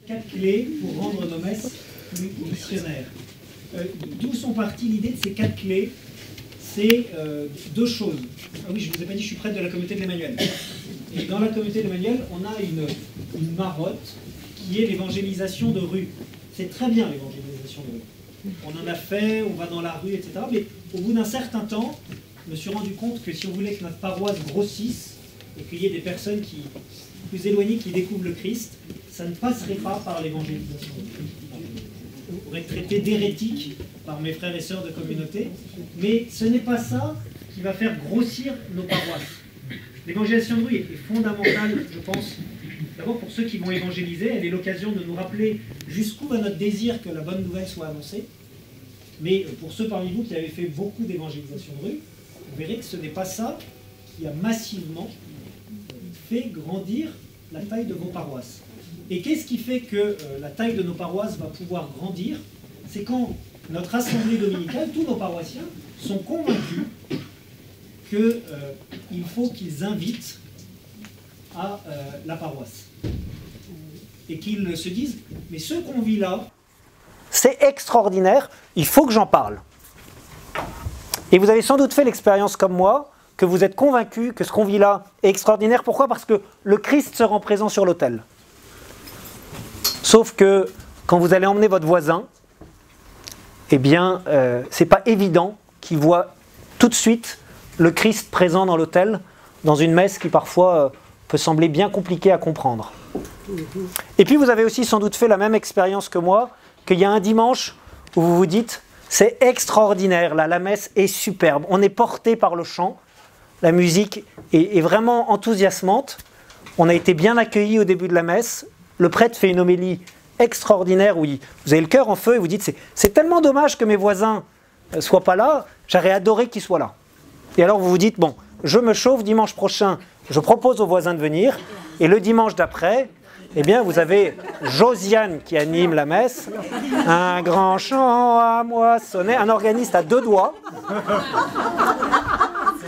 4 clés pour rendre nos messes plus missionnaires. D'où sont parties l'idée de ces 4 clés? C'est deux choses. Ah oui, je ne vous ai pas dit, je suis prêtre de la communauté de l'Emmanuel. Et dans la communauté de l'Emmanuel, on a une marotte qui est l'évangélisation de rue. C'est très bien l'évangélisation de rue. On en a fait, on va dans la rue, etc. Mais au bout d'un certain temps, je me suis rendu compte que si on voulait que notre paroisse grossisse et qu'il y ait des personnes plus éloignées qui découvrent le Christ, ça ne passerait pas par l'évangélisation. On pourrait être traité d'hérétique par mes frères et sœurs de communauté, mais ce n'est pas ça qui va faire grossir nos paroisses. L'évangélisation de rue est fondamentale, je pense, d'abord pour ceux qui vont évangéliser. Elle est l'occasion de nous rappeler jusqu'où va notre désir que la bonne nouvelle soit annoncée. Mais pour ceux parmi vous qui avaient fait beaucoup d'évangélisation de rue, vous verrez que ce n'est pas ça qui a massivement fait grandir la taille de vos paroisses. Et qu'est-ce qui fait que la taille de nos paroisses va pouvoir grandir? C'est quand notre assemblée dominicale, tous nos paroissiens, sont convaincus qu'il faut qu'ils invitent à la paroisse. Et qu'ils se disent, mais ce qu'on vit là, c'est extraordinaire, il faut que j'en parle. Et vous avez sans doute fait l'expérience comme moi, que vous êtes convaincus que ce qu'on vit là est extraordinaire. Pourquoi? Parce que le Christ se rend présent sur l'autel. Sauf que quand vous allez emmener votre voisin, eh bien, c'est pas évident qu'il voit tout de suite le Christ présent dans l'autel, dans une messe qui parfois peut sembler bien compliquée à comprendre. Et puis vous avez aussi sans doute fait la même expérience que moi, qu'il y a un dimanche où vous vous dites, c'est extraordinaire, là, la messe est superbe, on est porté par le chant, la musique est vraiment enthousiasmante, on a été bien accueillis au début de la messe, le prêtre fait une homélie extraordinaire où vous avez le cœur en feu et vous dites, c'est tellement dommage que mes voisins ne soient pas là, j'aurais adoré qu'ils soient là. Et alors vous vous dites, bon, je me chauffe, dimanche prochain, je propose aux voisins de venir, et le dimanche d'après, eh bien, vous avez Josiane qui anime la messe, un grand chant à moissonner, un organiste à 2 doigts.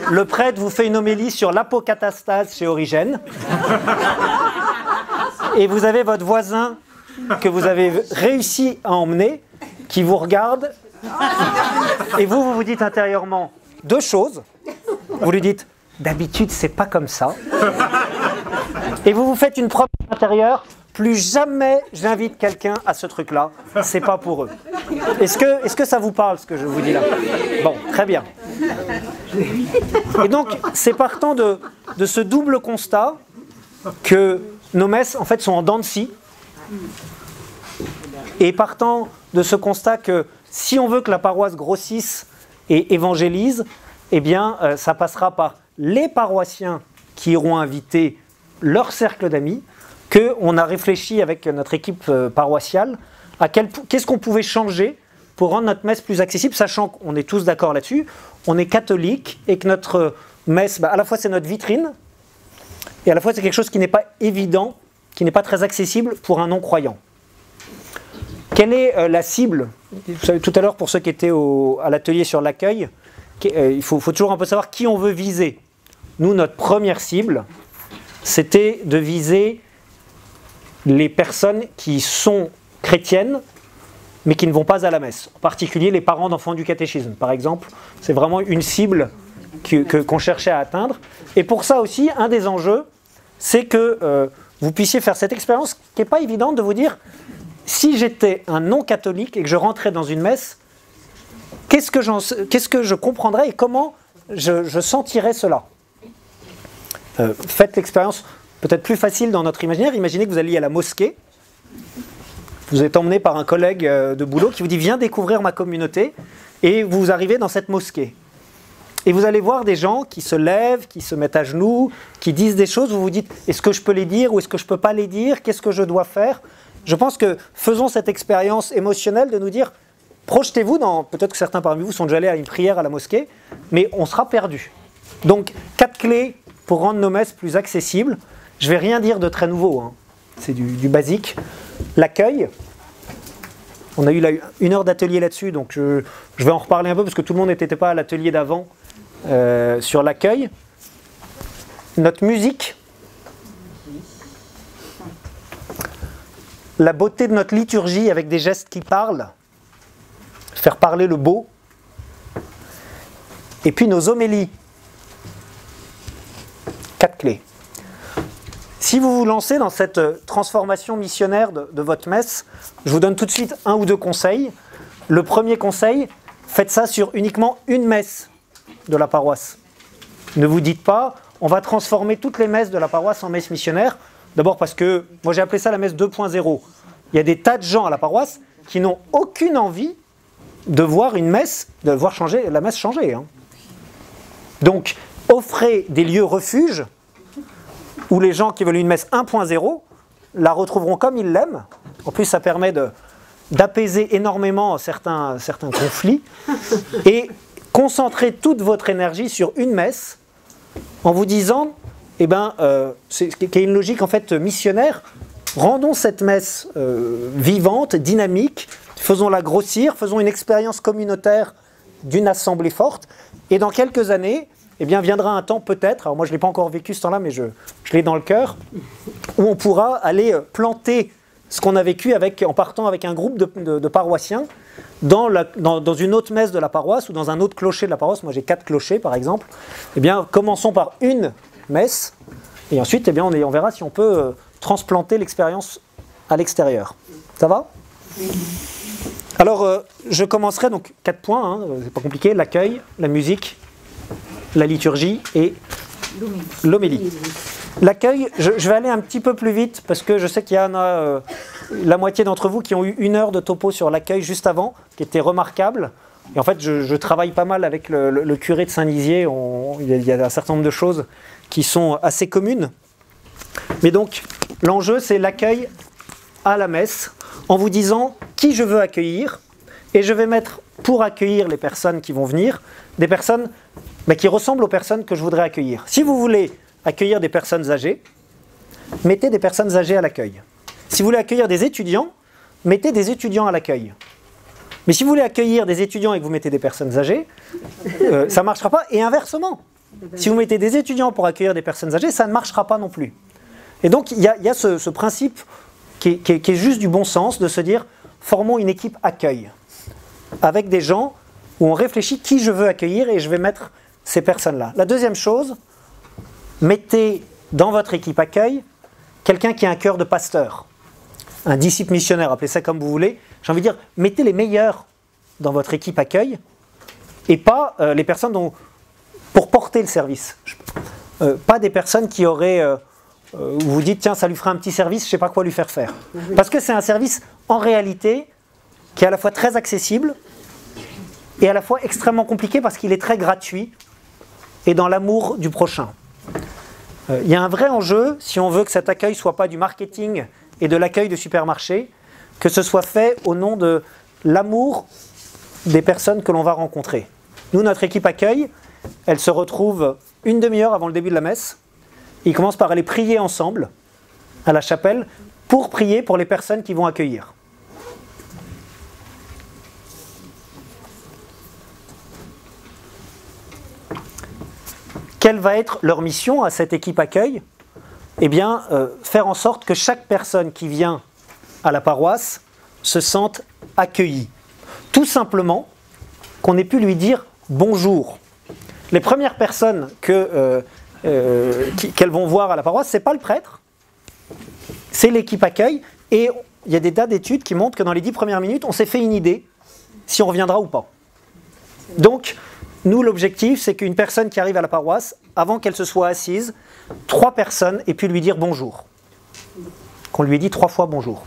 Le prêtre vous fait une homélie sur l'apocatastase chez Origène. Et vous avez votre voisin que vous avez réussi à emmener, qui vous regarde, et vous vous dites intérieurement 2 choses. Vous lui dites, d'habitude, c'est pas comme ça. Et vous vous faites une promesse intérieure, plus jamais j'invite quelqu'un à ce truc-là, c'est pas pour eux. Est-ce que ça vous parle, ce que je vous dis là? Bon, très bien. Et donc, c'est partant de ce double constat que nos messes, en fait, sont en dents de scie. Et partant de ce constat que si on veut que la paroisse grossisse et évangélise, eh bien, ça passera par les paroissiens qui iront inviter leur cercle d'amis, qu'on a réfléchi avec notre équipe paroissiale à qu'est-ce qu'on pouvait changer pour rendre notre messe plus accessible, sachant qu'on est tous d'accord là-dessus, on est catholique et que notre messe, à la fois c'est notre vitrine, et à la fois c'est quelque chose qui n'est pas évident, qui n'est pas très accessible pour un non-croyant. Quelle est la cible? Vous savez, tout à l'heure, pour ceux qui étaient à l'atelier sur l'accueil, il faut toujours un peu savoir qui on veut viser. Nous, notre première cible, c'était de viser les personnes qui sont chrétiennes, mais qui ne vont pas à la messe. En particulier les parents d'enfants du catéchisme, par exemple. C'est vraiment une cible qu'on cherchait à atteindre. Et pour ça aussi, un des enjeux, c'est que vous puissiez faire cette expérience qui n'est pas évidente de vous dire, si j'étais un non-catholique et que je rentrais dans une messe, qu'est-ce que je comprendrais et comment je sentirais cela? Faites l'expérience peut-être plus facile dans notre imaginaire. Imaginez que vous alliez à la mosquée. Vous êtes emmené par un collègue de boulot qui vous dit « Viens découvrir ma communauté » et vous arrivez dans cette mosquée. Et vous allez voir des gens qui se lèvent, qui se mettent à genoux, qui disent des choses. Vous vous dites « Est-ce que je peux les dire ou est-ce que je ne peux pas les dire? Qu'est-ce que je dois faire ?» Je pense que faisons cette expérience émotionnelle de nous dire « Projetez-vous dans… » Peut-être que certains parmi vous sont déjà allés à une prière à la mosquée, mais on sera perdu. Donc, 4 clés pour rendre nos messes plus accessibles. Je ne vais rien dire de très nouveau, hein. C'est du basique. L'accueil. On a eu 1 heure d'atelier là-dessus, donc je vais en reparler un peu parce que tout le monde n'était pas à l'atelier d'avant sur l'accueil. Notre musique. la beauté de notre liturgie avec des gestes qui parlent, faire parler le beau, et puis nos homélies. 4 clés. Si vous vous lancez dans cette transformation missionnaire de votre messe, je vous donne tout de suite 1 ou 2 conseils. Le premier conseil, faites ça sur uniquement une messe de la paroisse. Ne vous dites pas, on va transformer toutes les messes de la paroisse en messe missionnaire. D'abord parce que, moi j'ai appelé ça la messe 2.0. Il y a des tas de gens à la paroisse qui n'ont aucune envie de voir une messe, de voir changer, la messe changer. Hein. Donc, offrez des lieux refuges où les gens qui veulent une messe 1.0 la retrouveront comme ils l'aiment. En plus, ça permet d'apaiser énormément certains conflits et concentrer toute votre énergie sur une messe en vous disant, c'est une logique en fait missionnaire, rendons cette messe vivante, dynamique, faisons-la grossir, faisons une expérience communautaire d'une assemblée forte, et dans quelques années, viendra un temps peut-être, alors moi je ne l'ai pas encore vécu ce temps-là, mais je l'ai dans le cœur, où on pourra aller planter ce qu'on a vécu en partant avec un groupe de paroissiens dans une autre messe de la paroisse ou dans un autre clocher de la paroisse. Moi j'ai 4 clochers par exemple. Commençons par une messe et ensuite on verra si on peut transplanter l'expérience à l'extérieur. Ça va ? Alors je commencerai donc 4 points, hein, c'est pas compliqué, l'accueil, la musique, la liturgie et l'homélie. L'accueil, je vais aller un petit peu plus vite parce que je sais qu'il y en a la moitié d'entre vous qui ont eu 1 heure de topo sur l'accueil juste avant, qui était remarquable. Et en fait, je travaille pas mal avec le curé de Saint-Lizier. Il y a un certain nombre de choses qui sont assez communes. Mais donc, l'enjeu, c'est l'accueil à la messe en vous disant qui je veux accueillir. Et je vais mettre, pour accueillir les personnes qui vont venir, des personnes qui ressemblent aux personnes que je voudrais accueillir. Si vous voulez accueillir des personnes âgées, mettez des personnes âgées à l'accueil. Si vous voulez accueillir des étudiants, mettez des étudiants à l'accueil. Mais si vous voulez accueillir des étudiants et que vous mettez des personnes âgées, ça ne marchera pas. Et inversement, si vous mettez des étudiants pour accueillir des personnes âgées, ça ne marchera pas non plus. Et donc, il y a ce principe qui est juste du bon sens, de se dire, formons une équipe accueil, avec des gens où on réfléchit qui je veux accueillir et je vais mettre ces personnes-là. La deuxième chose, mettez dans votre équipe accueil quelqu'un qui a un cœur de pasteur, un disciple missionnaire, appelez ça comme vous voulez. J'ai envie de dire, mettez les meilleurs dans votre équipe accueil et pas les personnes pour porter le service. Pas des personnes qui auraient, où vous dites, tiens, ça lui fera un petit service, je ne sais pas quoi lui faire faire. Parce que c'est un service, en réalité, qui est à la fois très accessible et à la fois extrêmement compliqué parce qu'il est très gratuit et dans l'amour du prochain. Il y a un vrai enjeu, si on veut que cet accueil ne soit pas du marketing et de l'accueil de supermarché, que ce soit fait au nom de l'amour des personnes que l'on va rencontrer. Nous, notre équipe accueil, elle se retrouve 1 demi-heure avant le début de la messe. Ils commencent par aller prier ensemble à la chapelle pour prier pour les personnes qui vont accueillir. Quelle va être leur mission à cette équipe accueil ? Faire en sorte que chaque personne qui vient à la paroisse se sente accueillie. Tout simplement qu'on ait pu lui dire bonjour. Les premières personnes qu'elles vont voir à la paroisse, ce n'est pas le prêtre, c'est l'équipe accueil. Et il y a des tas d'études qui montrent que dans les 10 premières minutes, on s'est fait une idée si on reviendra ou pas. Donc, nous, l'objectif, c'est qu'une personne qui arrive à la paroisse, avant qu'elle se soit assise, 3 personnes aient pu lui dire bonjour. Qu'on lui ait dit 3 fois bonjour.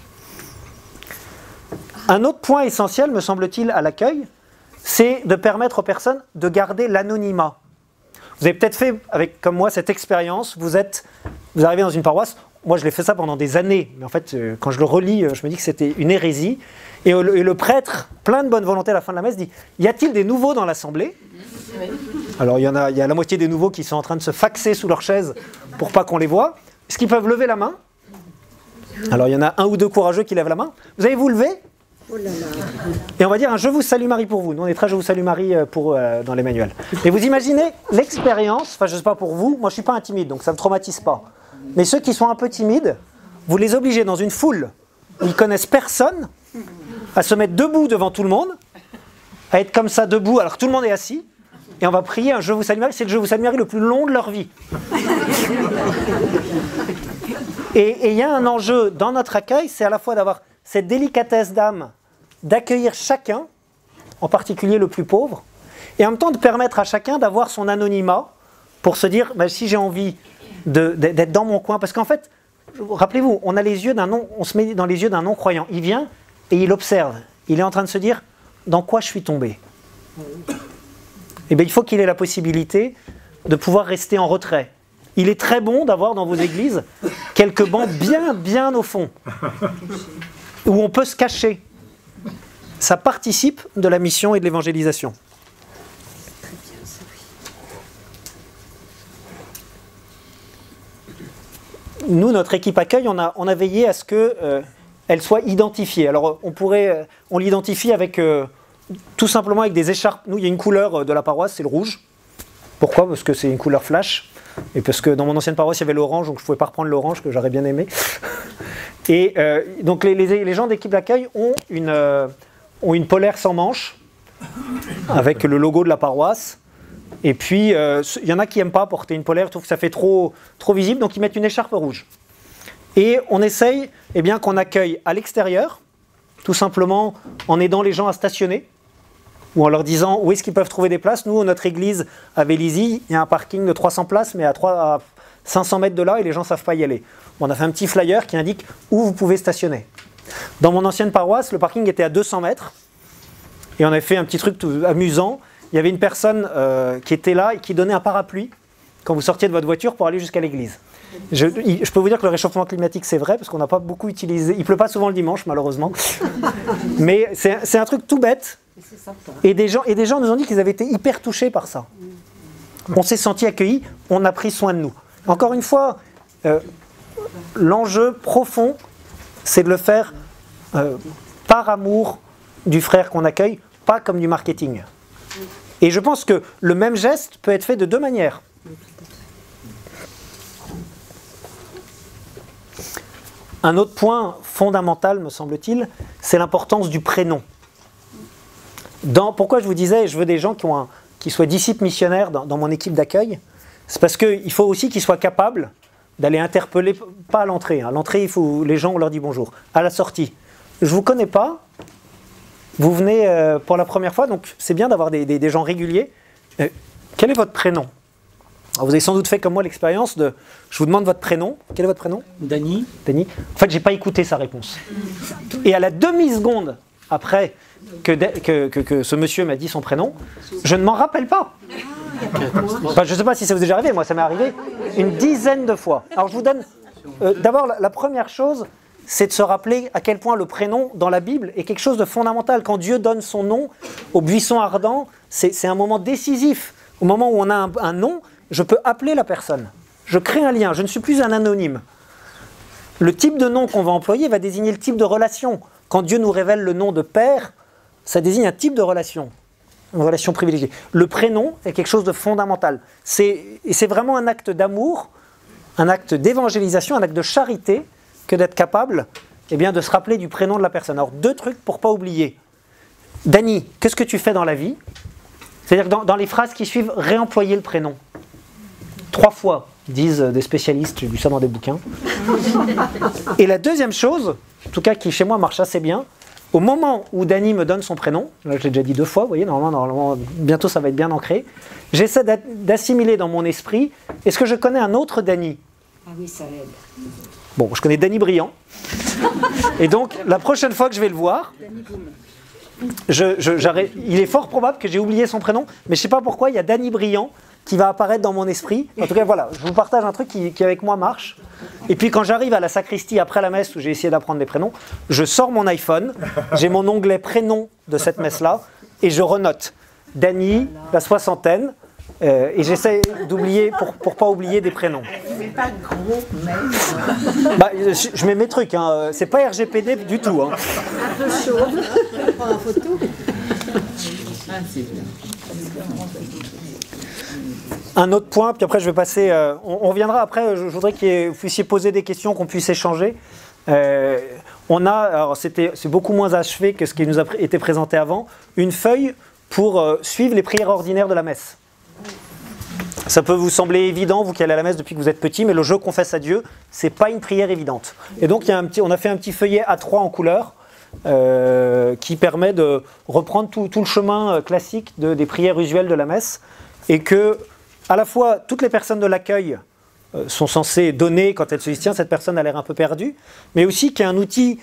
Un autre point essentiel, me semble-t-il, à l'accueil, c'est de permettre aux personnes de garder l'anonymat. Vous avez peut-être fait, comme moi, cette expérience, vous arrivez dans une paroisse, moi je l'ai fait ça pendant des années, mais en fait, quand je le relis, je me dis que c'était une hérésie. Et le prêtre, plein de bonne volonté à la fin de la messe, dit « Y a-t-il des nouveaux dans l'assemblée ?» Alors il y a la moitié des nouveaux qui sont en train de se faxer sous leur chaise pour pas qu'on les voit. Est-ce qu'ils peuvent lever la main? Alors il y en a 1 ou 2 courageux qui lèvent la main. Vous allez vous lever? Oh là là. Et on va dire un « Je vous salue Marie » pour vous. Nous on est très « Je vous salue Marie » dans les manuels. Et vous imaginez l'expérience, enfin je sais pas pour vous, moi je suis pas un timide donc ça me traumatise pas. Mais ceux qui sont un peu timides, vous les obligez dans une foule où ils connaissent personne, à se mettre debout devant tout le monde, à être comme ça debout alors que tout le monde est assis, et on va prier un Je vous salue Marie. C'est le Je vous salue Marie le plus long de leur vie. Et il y a un enjeu dans notre accueil, c'est à la fois d'avoir cette délicatesse d'âme, d'accueillir chacun, en particulier le plus pauvre, et en même temps de permettre à chacun d'avoir son anonymat pour se dire, bah, si j'ai envie d'être dans mon coin, parce qu'en fait, rappelez-vous, on se met dans les yeux d'un non-croyant. Il vient et il observe. Il est en train de se dire, dans quoi je suis tombé ? Eh bien, il faut qu'il ait la possibilité de pouvoir rester en retrait. Il est très bon d'avoir dans vos églises quelques bancs bien au fond, où on peut se cacher. Ça participe de la mission et de l'évangélisation. Nous, notre équipe accueil, on a veillé à ce qu'elle soit identifiée. Alors, on l'identifie avec, tout simplement avec des écharpes. Nous, il y a une couleur de la paroisse, c'est le rouge. Pourquoi ? Parce que c'est une couleur flash. Et parce que dans mon ancienne paroisse, il y avait l'orange, donc je ne pouvais pas reprendre l'orange, que j'aurais bien aimé. Et donc, les gens d'équipe d'accueil ont une polaire sans manches, avec le logo de la paroisse. Et puis, il y en a qui n'aiment pas porter une polaire, trouvent que ça fait trop visible, donc ils mettent une écharpe rouge. Et on essaye qu'on accueille à l'extérieur, tout simplement en aidant les gens à stationner, ou en leur disant où est-ce qu'ils peuvent trouver des places. Nous, notre église à Vélizy, il y a un parking de 300 places, mais à 500 mètres de là, et les gens ne savent pas y aller. On a fait un petit flyer qui indique où vous pouvez stationner. Dans mon ancienne paroisse, le parking était à 200 mètres, et on a fait un petit truc amusant. Il y avait une personne qui était là et qui donnait un parapluie quand vous sortiez de votre voiture pour aller jusqu'à l'église. Je peux vous dire que le réchauffement climatique, c'est vrai, parce qu'on n'a pas beaucoup utilisé... Il ne pleut pas souvent le dimanche, malheureusement. Mais c'est un truc tout bête. Et des gens nous ont dit qu'ils avaient été hyper touchés par ça. On s'est sentis accueillis, on a pris soin de nous. Encore une fois, l'enjeu profond, c'est de le faire par amour du frère qu'on accueille, pas comme du marketing. Et je pense que le même geste peut être fait de deux manières. Un autre point fondamental, me semble-t-il, c'est l'importance du prénom. Pourquoi je vous disais, je veux des gens qui soient disciples missionnaires dans mon équipe d'accueil, c'est parce qu'il faut aussi qu'ils soient capables d'aller interpeller, pas à l'entrée. À l'entrée, les gens, on leur dit bonjour. À la sortie, je ne vous connais pas, vous venez pour la première fois, donc c'est bien d'avoir des gens réguliers. Quel est votre prénom ? Alors vous avez sans doute fait comme moi l'expérience de... Je vous demande votre prénom. Quel est votre prénom ? Dany. Dany. En fait, je n'ai pas écouté sa réponse. Et à la demi-seconde après que ce monsieur m'a dit son prénom, je ne m'en rappelle pas. Enfin, je ne sais pas si ça vous est déjà arrivé, moi ça m'est arrivé une dizaine de fois. Alors je vous donne... D'abord, la première chose, c'est de se rappeler à quel point le prénom dans la Bible est quelque chose de fondamental. Quand Dieu donne son nom au buisson ardent, c'est un moment décisif. Au moment où on a un nom, je peux appeler la personne. Je crée un lien, je ne suis plus un anonyme. Le type de nom qu'on va employer va désigner le type de relation. Quand Dieu nous révèle le nom de Père, ça désigne un type de relation, une relation privilégiée. Le prénom est quelque chose de fondamental. Et c'est vraiment un acte d'amour, un acte d'évangélisation, un acte de charité, que d'être capable de se rappeler du prénom de la personne. Alors, deux trucs pour ne pas oublier. Dany, qu'est-ce que tu fais dans la vie ? C'est-à-dire que dans les phrases qui suivent, réemployer le prénom. 3 fois, disent des spécialistes, j'ai vu ça dans des bouquins. Et la deuxième chose, en tout cas qui chez moi marche assez bien, au moment où Dany me donne son prénom, là je l'ai déjà dit 2 fois, vous voyez, normalement bientôt ça va être bien ancré, j'essaie d'assimiler dans mon esprit, est-ce que je connais un autre Dany ? Ah oui, ça l'aide. Bon, je connais Dany Briand. Et donc, la prochaine fois que je vais le voir, il est fort probable que j'ai oublié son prénom, mais je ne sais pas pourquoi, il y a Dany Briand qui va apparaître dans mon esprit. En tout cas, voilà, je vous partage un truc qui avec moi marche. Et puis quand j'arrive à la sacristie après la messe où j'ai essayé d'apprendre des prénoms, je sors mon iPhone, j'ai mon onglet prénom de cette messe-là, et je renote Dany, la soixantaine, et j'essaie d'oublier pour pas oublier des prénoms. Mais pas de gros mails. Je mets mes trucs, hein. C'est pas RGPD du tout. Hein. Un peu chaud. Je prends en photo. Ah, c'est bien. Un autre point, puis après je vais passer... on reviendra après, je voudrais que vous puissiez poser des questions, qu'on puisse échanger. on a, alors c'est beaucoup moins achevé que ce qui nous a été présenté avant, une feuille pour suivre les prières ordinaires de la messe. Ça peut vous sembler évident, vous qui allez à la messe depuis que vous êtes petit, mais le je confesse à Dieu, c'est pas une prière évidente. Et donc on a fait un petit feuillet A3 en couleur qui permet de reprendre tout le chemin classique des prières usuelles de la messe, et que à la fois toutes les personnes de l'accueil sont censées donner quand elles se disent tiens, cette personne a l'air un peu perdue, mais aussi qu'il y a un outil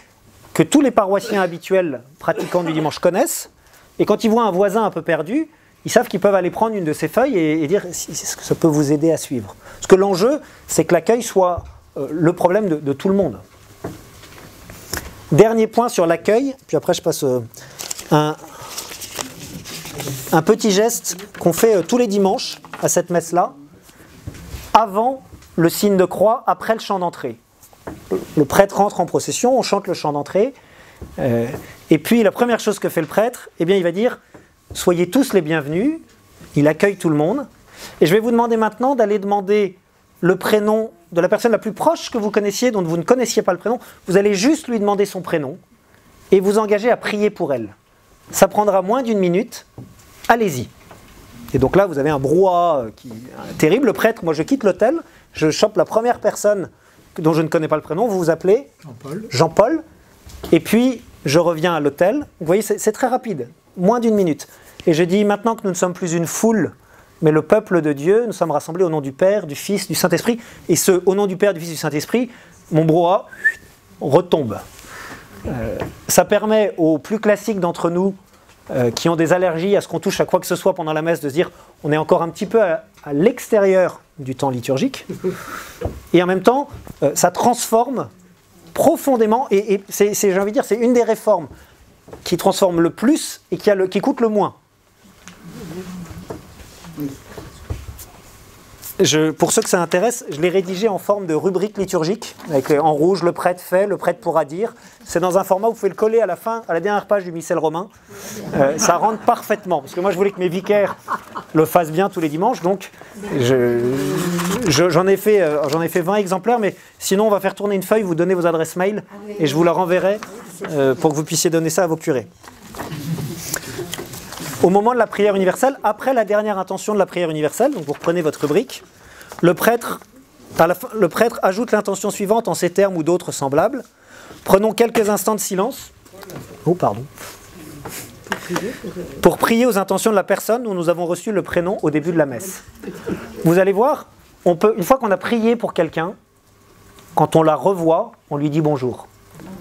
que tous les paroissiens habituels pratiquants du dimanche connaissent, et quand ils voient un voisin un peu perdu, ils savent qu'ils peuvent aller prendre une de ces feuilles et dire si ça peut vous aider à suivre. Parce que l'enjeu, c'est que l'accueil soit le problème de tout le monde. Dernier point sur l'accueil, puis après je passe un petit geste qu'on fait tous les dimanches à cette messe-là, avant le signe de croix, après le chant d'entrée. Le prêtre entre en procession, on chante le chant d'entrée, et puis la première chose que fait le prêtre, eh bien, il va dire « Soyez tous les bienvenus », il accueille tout le monde, et je vais vous demander maintenant d'aller demander le prénom de la personne la plus proche que vous connaissiez, dont vous ne connaissiez pas le prénom. Vous allez juste lui demander son prénom, et vous engager à prier pour elle. Ça prendra moins d'1 minute, allez-y. Et donc là, vous avez un brouhaha terrible. Le prêtre, moi je quitte l'hôtel, je chope la première personne dont je ne connais pas le prénom, vous vous appelez Jean-Paul, et puis je reviens à l'hôtel. Vous voyez, c'est très rapide, moins d'1 minute. Et je dis, maintenant que nous ne sommes plus une foule, mais le peuple de Dieu, nous sommes rassemblés au nom du Père, du Fils, du Saint-Esprit, et au nom du Père, du Fils, du Saint-Esprit, mon brouhaha retombe. Ça permet aux plus classiques d'entre nous, qui ont des allergies à ce qu'on touche à quoi que ce soit pendant la messe, de se dire on est encore un petit peu à l'extérieur du temps liturgique, et en même temps ça transforme profondément, et j'ai envie de dire c'est une des réformes qui transforme le plus et qui coûte le moins. Pour ceux que ça intéresse, je l'ai rédigé en forme de rubrique liturgique, avec en rouge le prêtre fait, le prêtre pourra dire. C'est dans un format où vous pouvez le coller à la fin, à la dernière page du missel romain. Ça rentre parfaitement, parce que moi je voulais que mes vicaires le fassent bien tous les dimanches, donc j'en ai fait 20 exemplaires, mais sinon on va faire tourner une feuille, vous donnez vos adresses mail, et je vous la renverrai pour que vous puissiez donner ça à vos curés. Au moment de la prière universelle, après la dernière intention de la prière universelle, donc vous reprenez votre rubrique, le prêtre ajoute l'intention suivante en ces termes ou d'autres semblables. Prenons quelques instants de silence. Pour prier aux intentions de la personne dont nous avons reçu le prénom au début de la messe. Vous allez voir, une fois qu'on a prié pour quelqu'un, quand on la revoit, on lui dit bonjour.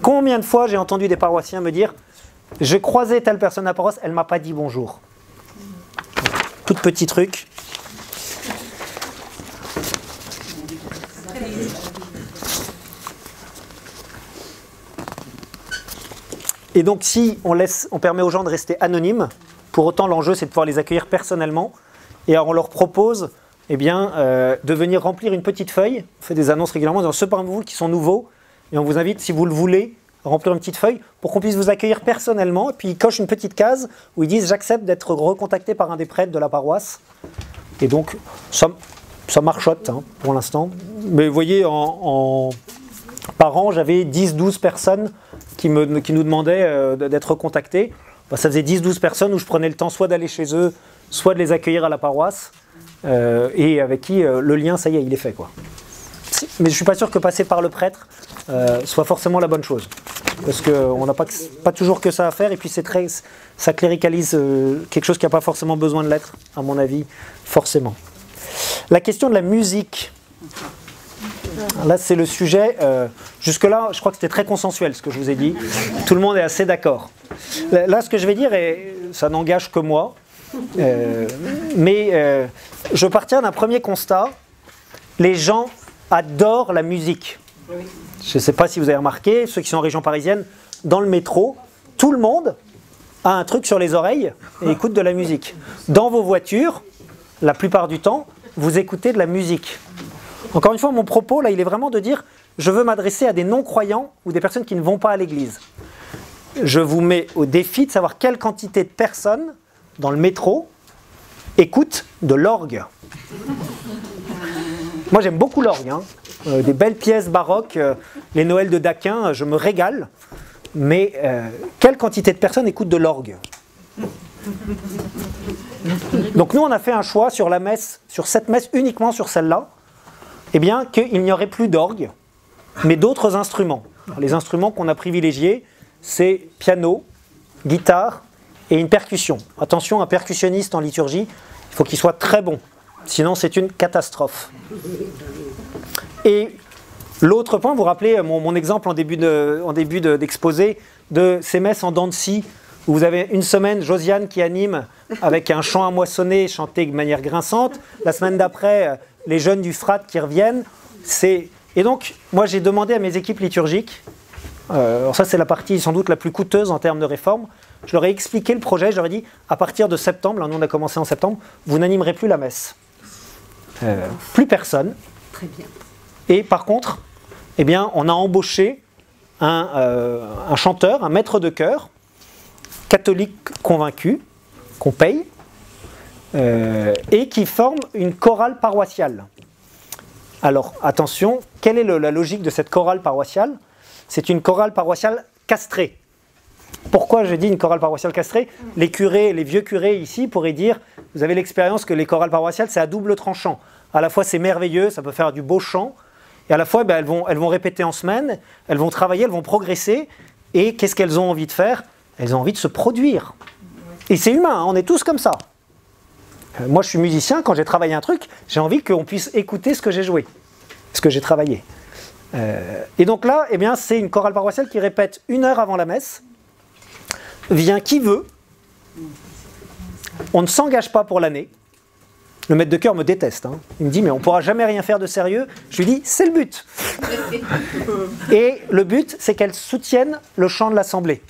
Combien de fois j'ai entendu des paroissiens me dire « Je croisais telle personne à la paroisse, elle ne m'a pas dit bonjour. » Tout petit truc. Et donc si on permet aux gens de rester anonymes, pour autant l'enjeu c'est de pouvoir les accueillir personnellement, et alors on leur propose de venir remplir une petite feuille. On fait des annonces régulièrement dans ceux parmi vous qui sont nouveaux, et on vous invite, si vous le voulez, remplir une petite feuille pour qu'on puisse vous accueillir personnellement, et puis ils cochent une petite case où ils disent « J'accepte d'être recontacté par un des prêtres de la paroisse ». Et donc, ça marchote pour l'instant. Mais vous voyez, par an, j'avais 10-12 personnes qui nous demandaient d'être recontactées. Ça faisait 10-12 personnes où je prenais le temps soit d'aller chez eux, soit de les accueillir à la paroisse, et avec qui le lien, ça y est, il est fait, quoi. Mais je ne suis pas sûr que passer par le prêtre soit forcément la bonne chose. Parce qu'on n'a pas toujours que ça à faire, et puis ça cléricalise quelque chose qui n'a pas forcément besoin de l'être, à mon avis, forcément. La question de la musique. Là, c'est le sujet. Jusque-là, je crois que c'était très consensuel ce que je vous ai dit. Tout le monde est assez d'accord. Là, ce que je vais dire, ça n'engage que moi, mais je partirai d'un premier constat. Les gens adorent la musique. Je ne sais pas si vous avez remarqué, ceux qui sont en région parisienne, dans le métro, tout le monde a un truc sur les oreilles et écoute de la musique. Dans vos voitures, la plupart du temps, vous écoutez de la musique. Encore une fois, mon propos, là, il est vraiment de dire, je veux m'adresser à des non-croyants ou des personnes qui ne vont pas à l'église. Je vous mets au défi de savoir quelle quantité de personnes, dans le métro, écoutent de l'orgue. Moi, j'aime beaucoup l'orgue, des belles pièces baroques, les Noëls de Daquin, je me régale. Mais quelle quantité de personnes écoutent de l'orgue? Donc nous, on a fait un choix sur la messe, sur cette messe, uniquement sur celle-là, eh bien, qu'il n'y aurait plus d'orgue, mais d'autres instruments. Alors, les instruments qu'on a privilégiés, c'est piano, guitare et une percussion. Attention, un percussionniste en liturgie, il faut qu'il soit très bon, sinon c'est une catastrophe. Et l'autre point, vous vous rappelez mon exemple en début d'exposé de ces messes en dents de scie, où vous avez une semaine Josiane qui anime avec un chant à moissonner chanté de manière grinçante, la semaine d'après les jeunes du Frat qui reviennent. Et donc moi j'ai demandé à mes équipes liturgiques, alors ça c'est la partie sans doute la plus coûteuse en termes de réforme, je leur ai expliqué le projet, je leur ai dit à partir de septembre, là nous on a commencé en septembre, vous n'animerez plus la messe. Plus personne. Très bien. Et par contre, eh bien, on a embauché un chanteur, un maître de chœur, catholique convaincu, qu'on paye, et qui forme une chorale paroissiale. Alors, attention, quelle est la logique de cette chorale paroissiale? C'est une chorale paroissiale castrée. Pourquoi je dis une chorale paroissiale castrée? Les curés, les vieux curés ici pourraient dire, vous avez l'expérience que les chorales paroissiales, c'est à double tranchant. À la fois, c'est merveilleux, ça peut faire du beau chant, et à la fois, elles vont répéter en semaine, elles vont travailler, elles vont progresser, et qu'est-ce qu'elles ont envie de faire? Elles ont envie de se produire. Et c'est humain, hein, on est tous comme ça. Moi, je suis musicien, quand j'ai travaillé un truc, j'ai envie qu'on puisse écouter ce que j'ai joué, ce que j'ai travaillé. Et donc là, eh bien, c'est une chorale paroissiale qui répète 1 heure avant la messe. Vient qui veut. On ne s'engage pas pour l'année. Le maître de chœur me déteste. Hein. Il me dit, mais on ne pourra jamais rien faire de sérieux. Je lui dis, c'est le but. Et le but, c'est qu'elles soutiennent le chant de l'assemblée.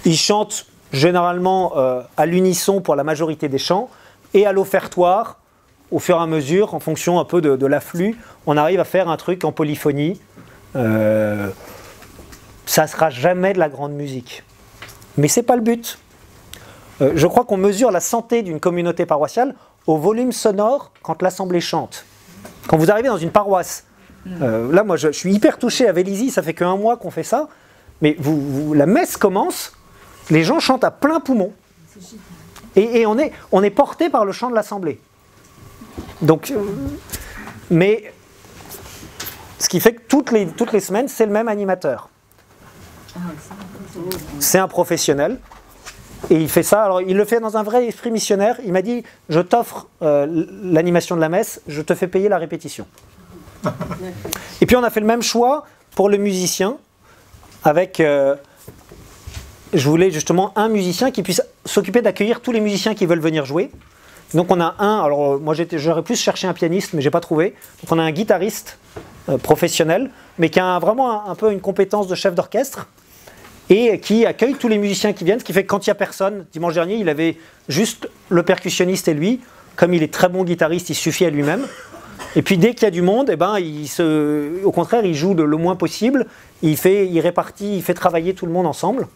Ils chantent généralement à l'unisson pour la majorité des chants et à l'offertoire, au fur et à mesure, en fonction un peu de l'afflux, on arrive à faire un truc en polyphonie. Ça ne sera jamais de la grande musique. Mais ce n'est pas le but. Je crois qu'on mesure la santé d'une communauté paroissiale au volume sonore quand l'assemblée chante. Quand vous arrivez dans une paroisse, là moi je suis hyper touché à Vélizy, ça fait qu'1 mois qu'on fait ça, mais la messe commence, les gens chantent à plein poumon. Et on est porté par le chant de l'assemblée. Donc, mais ce qui fait que toutes les semaines, c'est le même animateur. C'est un professionnel. Et il fait ça, alors il le fait dans un vrai esprit missionnaire. Il m'a dit, je t'offre l'animation de la messe, je te fais payer la répétition. Et puis on a fait le même choix pour le musicien, avec, je voulais justement un musicien qui puisse s'occuper d'accueillir tous les musiciens qui veulent venir jouer. Donc on a alors moi j'aurais plus cherché un pianiste, mais j'ai pas trouvé. Donc on a un guitariste professionnel, mais qui a vraiment un peu une compétence de chef d'orchestre, et qui accueille tous les musiciens qui viennent, ce qui fait que quand il n'y a personne, dimanche dernier, il avait juste le percussionniste et lui. Comme il est très bon guitariste, il suffit à lui-même. Et puis dès qu'il y a du monde, eh ben, au contraire, il joue le moins possible, il répartit, il fait travailler tout le monde ensemble.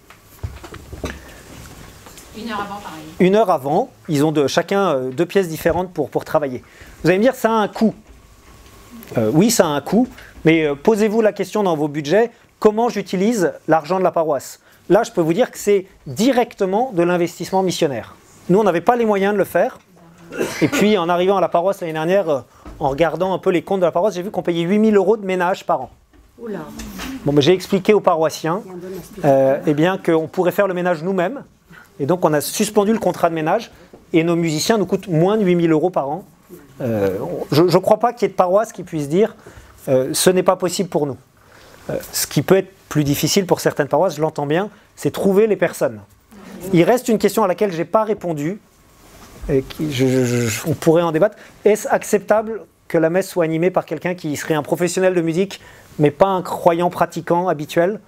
1 heure avant, pareil. 1 heure avant, ils ont chacun 2 pièces différentes pour travailler. Vous allez me dire, ça a un coût. Oui, ça a un coût, mais posez-vous la question dans vos budgets, comment j'utilise l'argent de la paroisse? Là, je peux vous dire que c'est directement de l'investissement missionnaire. Nous, on n'avait pas les moyens de le faire. Et puis, en arrivant à la paroisse l'année dernière, en regardant un peu les comptes de la paroisse, j'ai vu qu'on payait 8 000 € de ménage par an. Oula. Bon, ben, j'ai expliqué aux paroissiens eh bien, qu'on pourrait faire le ménage nous-mêmes. Et donc, on a suspendu le contrat de ménage. Et nos musiciens nous coûtent moins de 8 000 € par an. Je ne crois pas qu'il y ait de paroisse qui puisse dire ce n'est pas possible pour nous. Ce qui peut être plus difficile pour certaines paroisses, je l'entends bien, c'est trouver les personnes. Il reste une question à laquelle je n'ai pas répondu, et on pourrait en débattre. Est-ce acceptable que la messe soit animée par quelqu'un qui serait un professionnel de musique, mais pas un croyant pratiquant habituel?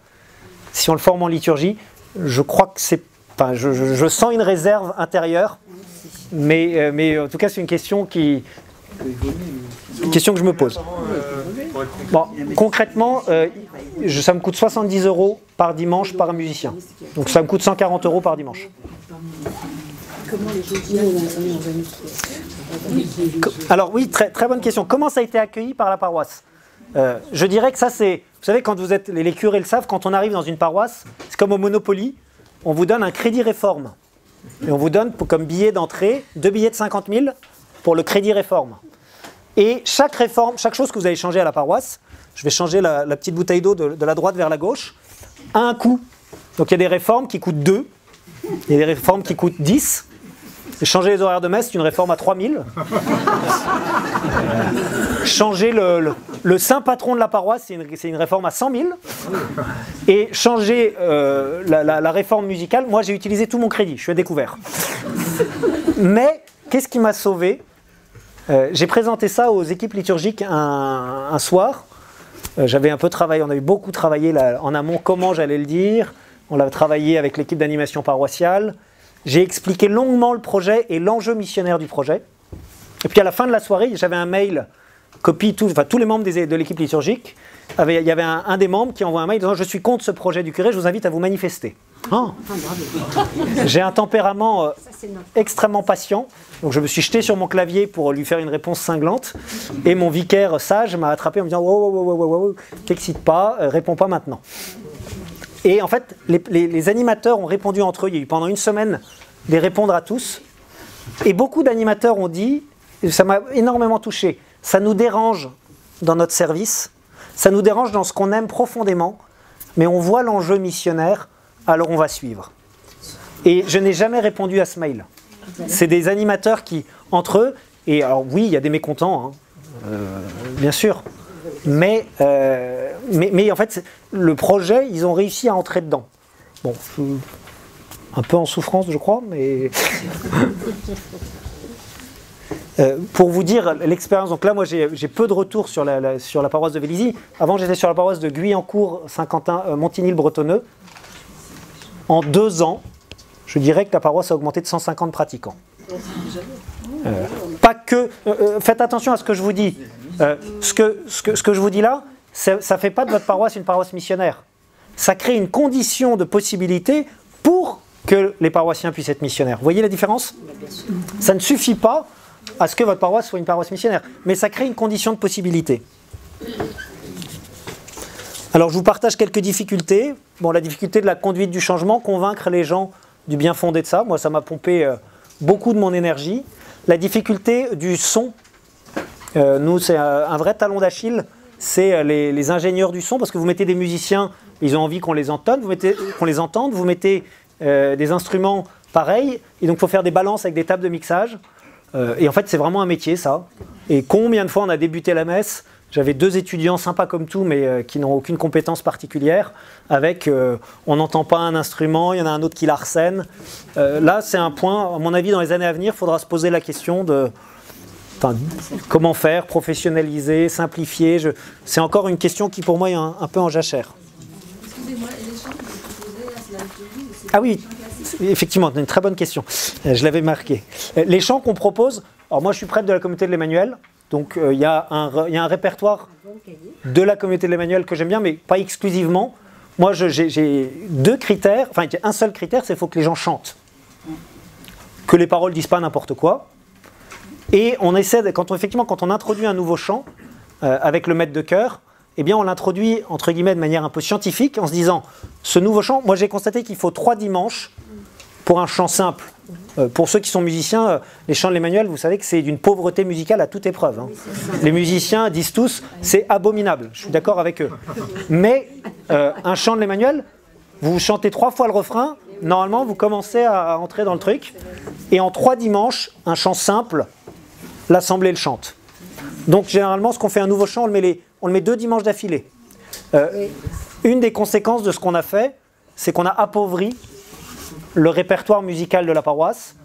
Si on le forme en liturgie, je crois que c'est... Enfin, je sens une réserve intérieure, mais en tout cas c'est une question que je me pose. Bon, concrètement, ça me coûte 70 € par dimanche par un musicien. Donc ça me coûte 140 € par dimanche. Alors oui, très bonne question. Comment ça a été accueilli par la paroisse? Je dirais que ça c'est, vous savez quand vous êtes, les curés le savent, quand on arrive dans une paroisse, c'est comme au Monopoly, on vous donne un crédit réforme. Et on vous donne comme billet d'entrée 2 billets de 50 000 pour le crédit réforme. Et chaque réforme, chaque chose que vous allez changer à la paroisse, je vais changer la petite bouteille d'eau de la droite vers la gauche, a un coût. Donc il y a des réformes qui coûtent 2, il y a des réformes qui coûtent 10. Et changer les horaires de messe, c'est une réforme à 3 000. Changer le saint patron de la paroisse, c'est une réforme à 100 000. Et changer la réforme musicale, moi j'ai utilisé tout mon crédit, je suis à découvert. Mais qu'est-ce qui m'a sauvé? J'ai présenté ça aux équipes liturgiques un soir. J'avais un peu travaillé, on avait beaucoup travaillé là, en amont comment j'allais le dire. On l'a travaillé avec l'équipe d'animation paroissiale. J'ai expliqué longuement le projet et l'enjeu missionnaire du projet. Et puis à la fin de la soirée, j'avais un mail, copie, tous les membres de l'équipe liturgique. Il y avait un des membres qui envoie un mail disant « Je suis contre ce projet du curé, je vous invite à vous manifester. Oh. » J'ai un tempérament extrêmement patient, donc je me suis jeté sur mon clavier pour lui faire une réponse cinglante. Et mon vicaire sage m'a attrapé en me disant « Wow, t'excite pas, réponds pas maintenant. » Et en fait, les animateurs ont répondu entre eux. Il y a eu pendant une semaine des répondre à tous. Et beaucoup d'animateurs ont dit, et ça m'a énormément touché, ça nous dérange dans notre service, ça nous dérange dans ce qu'on aime profondément, mais on voit l'enjeu missionnaire, alors on va suivre. Et je n'ai jamais répondu à ce mail. C'est des animateurs qui, entre eux, et alors oui, il y a des mécontents, hein, bien sûr. Mais en fait, le projet, ils ont réussi à entrer dedans. Bon, un peu en souffrance, je crois, mais... pour vous dire l'expérience, donc là, moi, j'ai peu de retours sur la paroisse de Vélizy. Avant, j'étais sur la paroisse de Guyancourt, Saint-Quentin, Montigny-le-Bretonneux. En 2 ans, je dirais que la paroisse a augmenté de 150 pratiquants. Pas que... faites attention à ce que je vous dis. Ce que je vous dis là, ça ne fait pas de votre paroisse une paroisse missionnaire. Ça crée une condition de possibilité pour que les paroissiens puissent être missionnaires. Vous voyez la différence? Ça ne suffit pas à ce que votre paroisse soit une paroisse missionnaire, mais ça crée une condition de possibilité. Alors je vous partage quelques difficultés. Bon, la difficulté de la conduite du changement, convaincre les gens du bien fondé de ça. Moi, ça m'a pompé beaucoup de mon énergie. La difficulté du son. Nous, c'est un vrai talon d'Achille, c'est les ingénieurs du son, parce que vous mettez des musiciens, ils ont envie qu'on les entende, vous mettez des instruments pareils, et donc il faut faire des balances avec des tables de mixage. Et en fait, c'est vraiment un métier, ça. Et combien de fois on a débuté la messe, j'avais 2 étudiants sympas comme tout, mais qui n'ont aucune compétence particulière, avec on n'entend pas un instrument, il y en a un autre qui l'arsène. Là, c'est un point, à mon avis, dans les années à venir, il faudra se poser la question de... Enfin, comment faire, professionnaliser, simplifier. C'est encore une question qui pour moi est un peu en jachère. Excusez-moi, les chants que vous proposez, là, c'est la liturgie? Ah oui, effectivement, c'est une très bonne question. Je l'avais marqué. Les chants qu'on propose, alors moi je suis prêtre de la communauté de l'Emmanuel, donc il y a un répertoire de la communauté de l'Emmanuel que j'aime bien, mais pas exclusivement. Moi j'ai 2 critères, enfin un seul critère, c'est qu'il faut que les gens chantent. Que les paroles ne disent pas n'importe quoi. Et on essaie, quand on introduit un nouveau chant avec le maître de chœur, eh bien on l'introduit entre guillemets de manière un peu scientifique en se disant, ce nouveau chant, moi j'ai constaté qu'il faut 3 dimanches pour un chant simple. Pour ceux qui sont musiciens, les chants de l'Emmanuel, vous savez que c'est d'une pauvreté musicale à toute épreuve. Hein. Les musiciens disent tous, c'est abominable, je suis d'accord avec eux. Mais un chant de l'Emmanuel, vous chantez 3 fois le refrain, normalement vous commencez à entrer dans le truc, et en 3 dimanches, un chant simple, l'assemblée le chante. Donc généralement, ce qu'on fait un nouveau chant, on le met 2 dimanches d'affilée. Une des conséquences de ce qu'on a fait, c'est qu'on a appauvri le répertoire musical de la paroisse,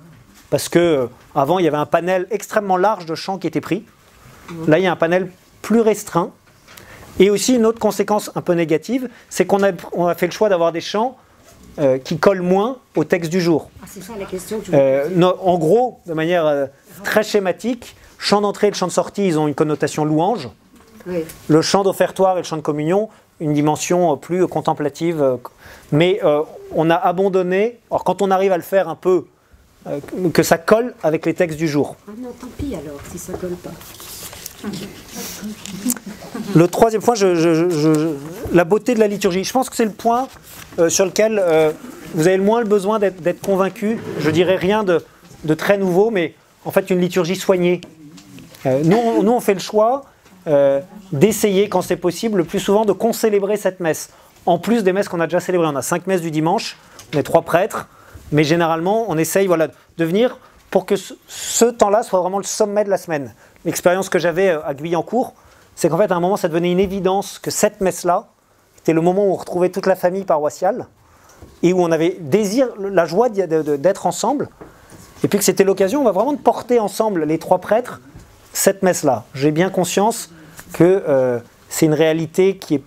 parce que avant il y avait un panel extrêmement large de chants qui étaient pris. Là, il y a un panel plus restreint. Et aussi une autre conséquence un peu négative, c'est qu'on a fait le choix d'avoir des chants qui collent moins au texte du jour. Ah, c'est ça la question que je en gros, de manière très schématique, chant d'entrée et le chant de sortie, ils ont une connotation louange. Oui. Le chant d'offertoire et le chant de communion, une dimension plus contemplative. Mais on a abandonné, alors quand on arrive à le faire un peu, que ça colle avec les textes du jour. Ah non, tant pis alors, si ça colle pas. Le troisième point, la beauté de la liturgie. Je pense que c'est le point sur lequel vous avez le moins le besoin d'être convaincu. Je dirais rien de très nouveau, mais en fait une liturgie soignée. Nous, on fait le choix d'essayer, quand c'est possible, le plus souvent de concélébrer cette messe. En plus des messes qu'on a déjà célébrées. On a 5 messes du dimanche, on est 3 prêtres, mais généralement on essaye de venir pour que ce temps-là soit vraiment le sommet de la semaine. L'expérience que j'avais à Guyancourt, c'est qu'en fait à un moment ça devenait une évidence que cette messe-là était le moment où on retrouvait toute la famille paroissiale et où on avait la joie d'être ensemble, et puis que c'était l'occasion vraiment de porter ensemble, les 3 prêtres, cette messe-là. J'ai bien conscience que c'est une réalité qui est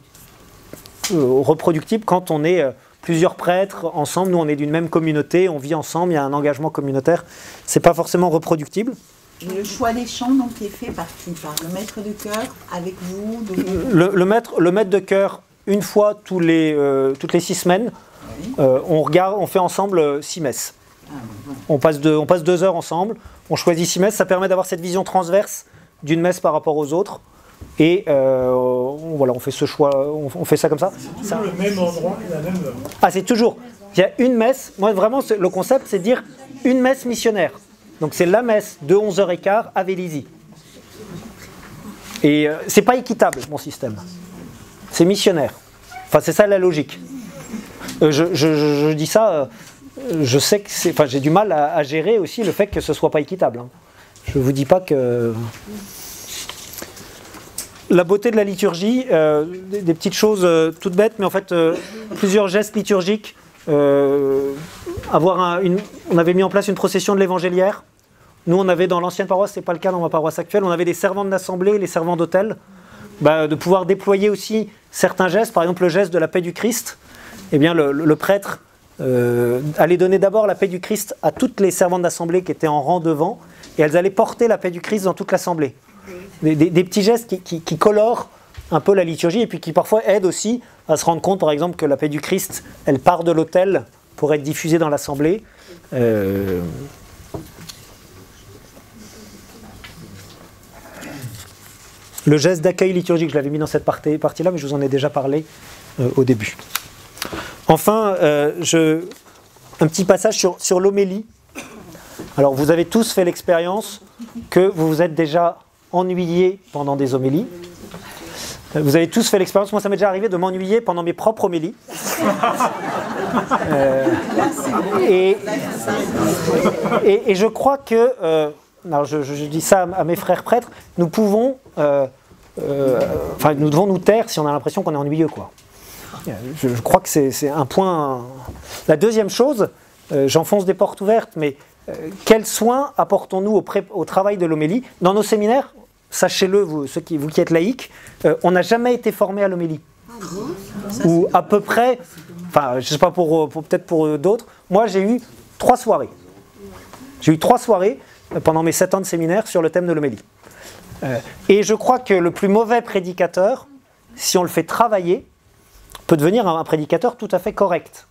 reproductible quand on est plusieurs prêtres ensemble. Nous, on est d'une même communauté, on vit ensemble, il y a un engagement communautaire. C'est pas forcément reproductible. Et le choix des chants donc est fait par qui? Par le maître de chœur avec vous? Le maître de chœur, une fois toutes les 6 semaines, oui. On fait ensemble 6 messes. On passe 2 heures ensemble, on choisit 6 messes, ça permet d'avoir cette vision transverse d'une messe par rapport aux autres. Et on fait ce choix, on fait ça comme ça. C'est toujours le même endroit et la même heure. Ah, c'est toujours. Il y a une messe. Moi, vraiment, le concept, c'est de dire une messe missionnaire. Donc, c'est la messe de 11h15 à Vélizy. Et c'est pas équitable, mon système. C'est missionnaire. Enfin, c'est ça la logique. Je dis ça, je sais que j'ai du mal à gérer aussi le fait que ce soit pas équitable. Hein. Je vous dis pas que... La beauté de la liturgie, des petites choses toutes bêtes, mais en fait, plusieurs gestes liturgiques. On avait mis en place une procession de l'évangéliaire. Nous, on avait dans l'ancienne paroisse, ce n'est pas le cas dans ma paroisse actuelle, on avait des servants d'assemblée, les servants d'autel, de pouvoir déployer aussi certains gestes, par exemple le geste de la paix du Christ. Eh bien, le prêtre allait donner d'abord la paix du Christ à toutes les servantes d'assemblée qui étaient en rang devant, et elles allaient porter la paix du Christ dans toute l'assemblée. Des petits gestes qui colorent un peu la liturgie et puis qui parfois aident aussi à se rendre compte, par exemple, que la paix du Christ, elle part de l'autel pour être diffusée dans l'assemblée. Le geste d'accueil liturgique, je l'avais mis dans cette partie-là, mais je vous en ai déjà parlé au début. Enfin, un petit passage sur l'homélie. Alors, vous avez tous fait l'expérience que vous vous êtes déjà ennuyé pendant des homélies. Vous avez tous fait l'expérience, moi ça m'est déjà arrivé de m'ennuyer pendant mes propres homélies. Et je crois que, alors je dis ça à mes frères prêtres, nous devons nous taire si on a l'impression qu'on est ennuyeux, quoi. Je crois que c'est un point. La deuxième chose, j'enfonce des portes ouvertes, mais quels soins apportons-nous au travail de l'homélie? Dans nos séminaires, sachez-le, vous qui êtes laïcs, on n'a jamais été formé à l'homélie. Ou à peu près, enfin, je ne sais pas peut-être pour d'autres, moi j'ai eu 3 soirées. J'ai eu 3 soirées pendant mes 7 ans de séminaire sur le thème de l'homélie. Et je crois que le plus mauvais prédicateur, si on le fait travailler, peut devenir un prédicateur tout à fait correct.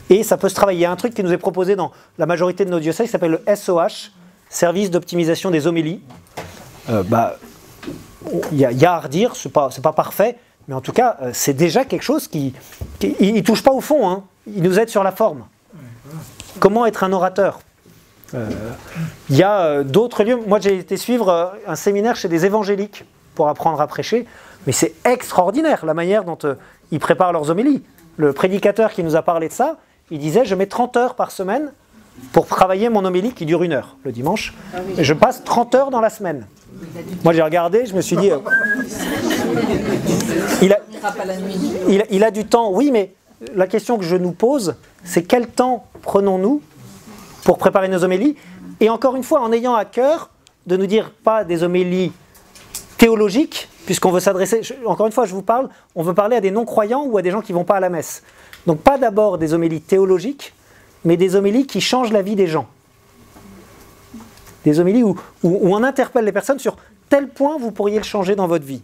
Et ça peut se travailler. Il y a un truc qui nous est proposé dans la majorité de nos diocèses qui s'appelle le SOH, Service d'optimisation des homélies. Il y a à redire, c'est pas parfait, mais en tout cas, c'est déjà quelque chose qui ne touche pas au fond, hein. Il nous aide sur la forme. Comment être un orateur? Il y a d'autres lieux. Moi, j'ai été suivre un séminaire chez des évangéliques pour apprendre à prêcher, mais c'est extraordinaire la manière dont ils préparent leurs homélies. Le prédicateur qui nous a parlé de ça, il disait, je mets 30 heures par semaine pour travailler mon homélie qui dure 1 heure le dimanche. Et je passe 30 heures dans la semaine. Moi j'ai regardé, je me suis dit, il a du temps, oui, mais la question que je nous pose, c'est quel temps prenons-nous pour préparer nos homélies? Et encore une fois, en ayant à cœur de nous dire pas des homélies théologiques, puisqu'on veut s'adresser, encore une fois je vous parle, on veut parler à des non-croyants ou à des gens qui ne vont pas à la messe. Donc pas d'abord des homélies théologiques, mais des homélies qui changent la vie des gens. Des homélies où on interpelle les personnes sur tel point vous pourriez le changer dans votre vie.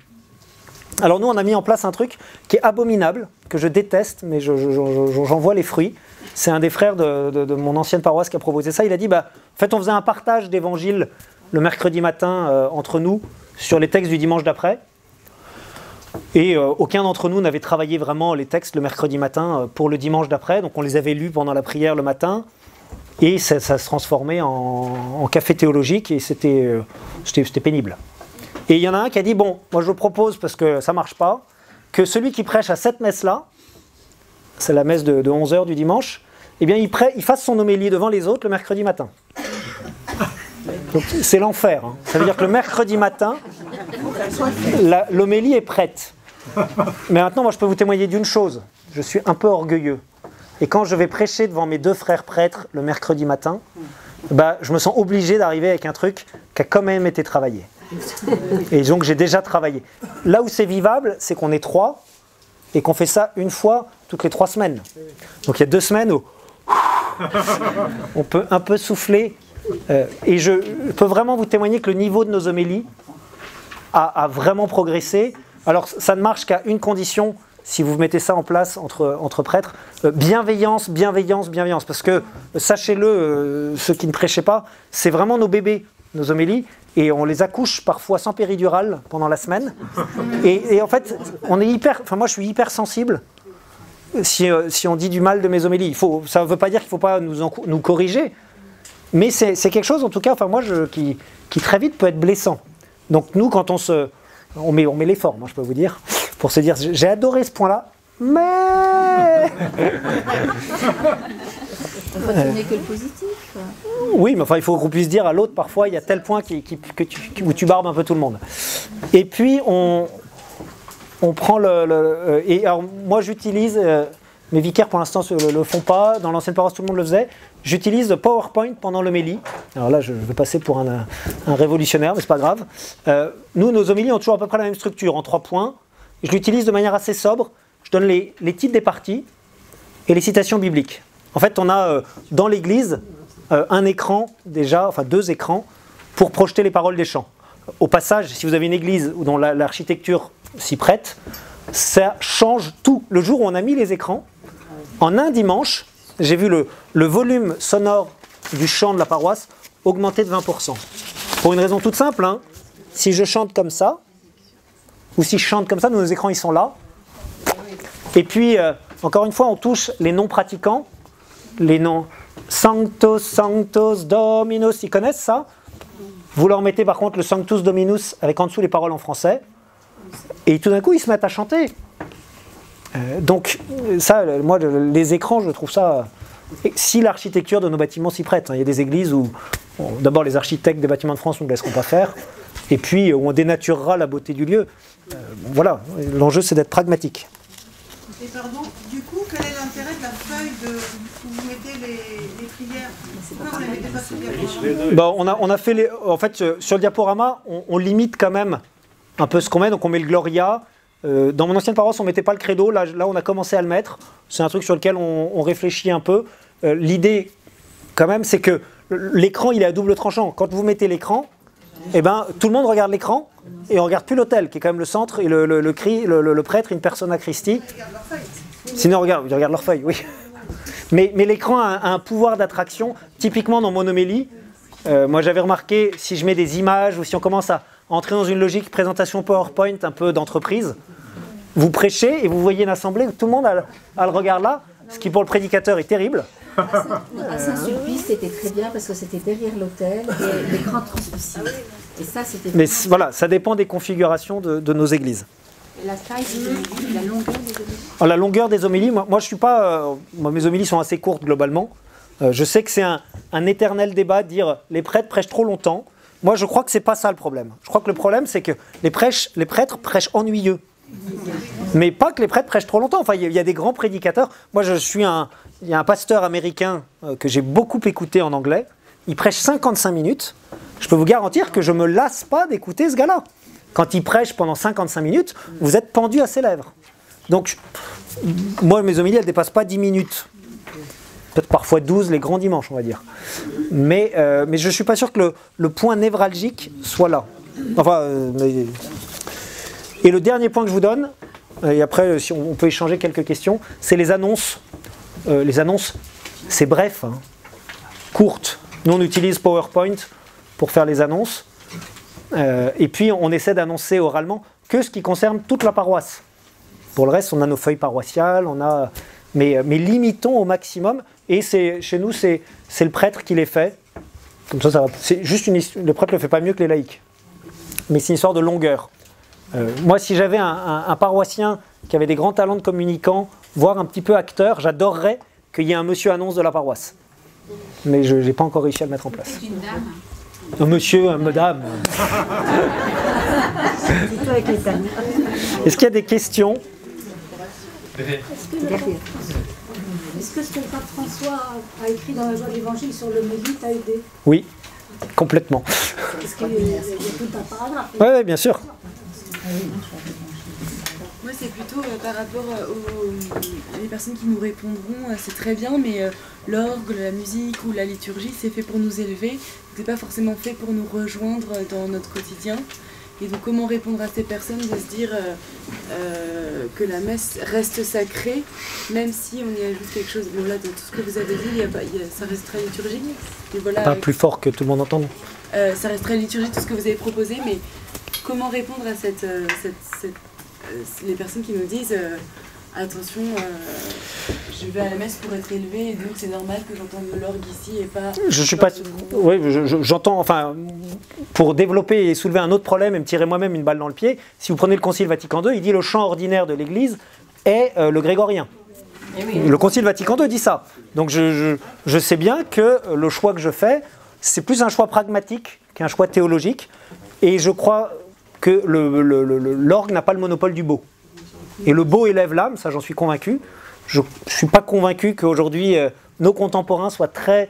Alors nous on a mis en place un truc qui est abominable, que je déteste, mais j'en vois les fruits. C'est un des frères de mon ancienne paroisse qui a proposé ça. Il a dit, en fait on faisait un partage d'évangile le mercredi matin entre nous sur les textes du dimanche d'après. Et aucun d'entre nous n'avait travaillé vraiment les textes le mercredi matin pour le dimanche d'après. Donc on les avait lus pendant la prière le matin. Et ça se transformait en café théologique et c'était pénible. Et il y en a un qui a dit, bon, moi je propose, parce que ça ne marche pas, que celui qui prêche à cette messe-là, c'est la messe de 11h du dimanche, eh bien il fasse son homélie devant les autres le mercredi matin. Donc c'est l'enfer. Hein. Ça veut dire que le mercredi matin, l'homélie est prête. Mais maintenant, moi je peux vous témoigner d'une chose, je suis un peu orgueilleux. Et quand je vais prêcher devant mes 2 frères prêtres le mercredi matin, bah, je me sens obligé d'arriver avec un truc qui a quand même été travaillé. Et donc j'ai déjà travaillé. Là où c'est vivable, c'est qu'on est 3 et qu'on fait ça une fois toutes les 3 semaines. Donc il y a 2 semaines où on peut un peu souffler. Et je peux vraiment vous témoigner que le niveau de nos homélies a vraiment progressé. Alors ça ne marche qu'à une condition, si vous mettez ça en place entre prêtres, bienveillance, bienveillance, bienveillance. Parce que, sachez-le, ceux qui ne prêchaient pas, c'est vraiment nos bébés, nos homélies, et on les accouche parfois sans péridurale pendant la semaine. Et en fait, moi je suis hyper sensible si on dit du mal de mes homélies. Ça ne veut pas dire qu'il ne faut pas nous corriger, mais c'est quelque chose, en tout cas, moi, qui très vite peut être blessant. Donc nous, quand on met l'effort, moi je peux vous dire, pour se dire, j'ai adoré ce point-là, mais... On ne retenait que le positif. Oui, mais enfin, il faut qu'on puisse dire à l'autre, parfois, il y a tel point où tu barbes un peu tout le monde. Et puis, on prend et alors, moi, j'utilise... mes vicaires, pour l'instant, ne le font pas. Dans l'ancienne paroisse, tout le monde le faisait. J'utilise PowerPoint pendant l'homélie. Alors là, je vais passer pour un révolutionnaire, mais c'est pas grave. Nous, nos homélies ont toujours à peu près la même structure, en 3 points. Je l'utilise de manière assez sobre. Je donne les titres des parties et les citations bibliques. En fait, on a dans l'église un écran déjà, enfin 2 écrans, pour projeter les paroles des chants. Au passage, si vous avez une église dont l'architecture s'y prête, ça change tout. Le jour où on a mis les écrans, en un dimanche, j'ai vu le volume sonore du chant de la paroisse augmenter de 20%. Pour une raison toute simple, hein. Si je chante comme ça, ou si je chante comme ça, nos écrans ils sont là. Et puis, encore une fois, on touche les noms pratiquants, les noms Sanctos, Sanctos, Dominus, ils connaissent ça. Vous leur mettez par contre le Sanctus Dominus avec en dessous les paroles en français, et tout d'un coup ils se mettent à chanter. Donc ça, moi, les écrans, je trouve ça... Si l'architecture de nos bâtiments s'y prête, hein. Il y a des églises où, d'abord les architectes des bâtiments de France ne nous laisseront pas faire, et puis où on dénaturera la beauté du lieu. Voilà, l'enjeu c'est d'être pragmatique. Et pardon, du coup, quel est l'intérêt de la feuille où vous mettez les prières? Pourquoi vous ne les mettez pas sur le diaporama? On a fait en fait, sur le diaporama, on limite quand même un peu ce qu'on met, donc on met le Gloria. Dans mon ancienne paroisse, on ne mettait pas le credo, là on a commencé à le mettre. C'est un truc sur lequel on réfléchit un peu. L'idée, quand même, c'est que l'écran, il est à double tranchant. Quand vous mettez l'écran, eh ben, tout le monde regarde l'écran et on ne regarde plus l'autel, qui est quand même le centre, et le prêtre, une persona Christi. Sinon, ils regardent leur feuille, oui. Mais l'écran a un pouvoir d'attraction, typiquement dans mon homélie. Moi, j'avais remarqué, si je mets des images ou si on commence à entrer dans une logique présentation PowerPoint un peu d'entreprise, vous prêchez et vous voyez une assemblée où tout le monde a le regard là, ce qui pour le prédicateur est terrible. À Saint-Sulpice, c'était très bien parce que c'était derrière l'hôtel et l'écran translucide. Et ça, c'était... Mais voilà, ça dépend des configurations de nos églises. Et la taille, c'était la longueur des homélies. Alors, la longueur des homélies, moi je suis pas... mes homélies sont assez courtes globalement. Je sais que c'est un éternel débat de dire les prêtres prêchent trop longtemps. Moi, je crois que c'est pas ça le problème. Je crois que le problème, c'est que les prêtres prêchent ennuyeux. Mais pas que les prêtres prêchent trop longtemps. Enfin, il y a des grands prédicateurs. Moi, il y a un pasteur américain que j'ai beaucoup écouté en anglais. Il prêche 55 minutes. Je peux vous garantir que je me lasse pas d'écouter ce gars-là. Quand il prêche pendant 55 minutes, vous êtes pendu à ses lèvres. Donc, moi, mes homélies, elles ne dépassent pas 10 minutes. Peut-être parfois 12 les grands dimanches, on va dire. Mais je ne suis pas sûr que le point névralgique soit là. Enfin, et le dernier point que je vous donne, et après si on peut échanger quelques questions, c'est les annonces. Les annonces, c'est bref, hein, courtes. Nous, on utilise PowerPoint pour faire les annonces. Et puis, on essaie d'annoncer oralement que ce qui concerne toute la paroisse. Pour le reste, on a nos feuilles paroissiales, mais limitons au maximum. Et chez nous, c'est le prêtre qui les fait. Comme ça va. C'est juste le prêtre ne le fait pas mieux que les laïcs. Mais c'est une histoire de longueur. Moi, si j'avais un paroissien qui avait des grands talents de communicant, voire un petit peu acteur, j'adorerais qu'il y ait un monsieur annonce de la paroisse. Mais je n'ai pas encore réussi à le mettre en place. Une dame. Un monsieur, une madame. Est-ce qu'il y a des questions? Est-ce que ce que le pape François a écrit dans la joie de l'Évangile sur le mélite t'a aidé? Oui, complètement. Est-ce qu'il y a tout un paragraphe? Oui, bien sûr. Moi, c'est plutôt par rapport aux personnes qui nous répondront, c'est très bien, mais l'orgue, la musique ou la liturgie, c'est fait pour nous élever, c'est pas forcément fait pour nous rejoindre dans notre quotidien. Et donc, comment répondre à ces personnes de se dire que la messe reste sacrée, même si on y ajoute quelque chose. Bon, là, de tout ce que vous avez dit, ça reste très liturgique. Et voilà, Pas plus fort que tout le monde entende. ça reste très liturgique, tout ce que vous avez proposé, mais comment répondre à les personnes qui nous disent attention, je vais à la messe pour être élevé, et donc c'est normal que j'entende l'orgue ici et pas... Je suis pas... Oui, j'entends, enfin, pour développer et soulever un autre problème et me tirer moi-même une balle dans le pied, si vous prenez le Concile Vatican II, il dit le chant ordinaire de l'Église est le grégorien. Le Concile Vatican II dit ça. Donc je sais bien que le choix que je fais, c'est plus un choix pragmatique qu'un choix théologique, et je crois que l'orgue n'a pas le monopole du beau. Et le beau élève l'âme, ça j'en suis convaincu. Je ne suis pas convaincu qu'aujourd'hui nos contemporains soient très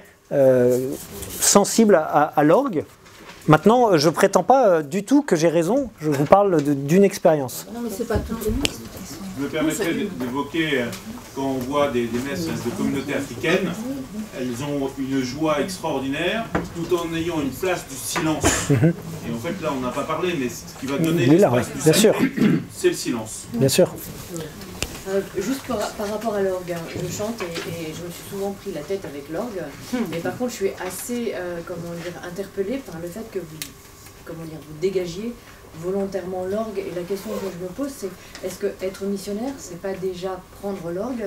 sensibles à l'orgue. Maintenant, je ne prétends pas du tout que j'ai raison, je vous parle d'une expérience. Non, mais c'est pas tout le monde. Je me permettrais d'évoquer, quand on voit des messes de communautés africaines, elles ont une joie extraordinaire, tout en ayant une place du silence. Et en fait, là, on n'a pas parlé, mais ce qui va donner l'espace du silence, c'est le silence. Bien sûr. Juste par rapport à l'orgue, je chante et je me suis souvent pris la tête avec l'orgue, mais par contre je suis assez interpellée par le fait que vous dégagiez volontairement l'orgue, et la question que je me pose c'est, est-ce que être missionnaire c'est pas déjà prendre l'orgue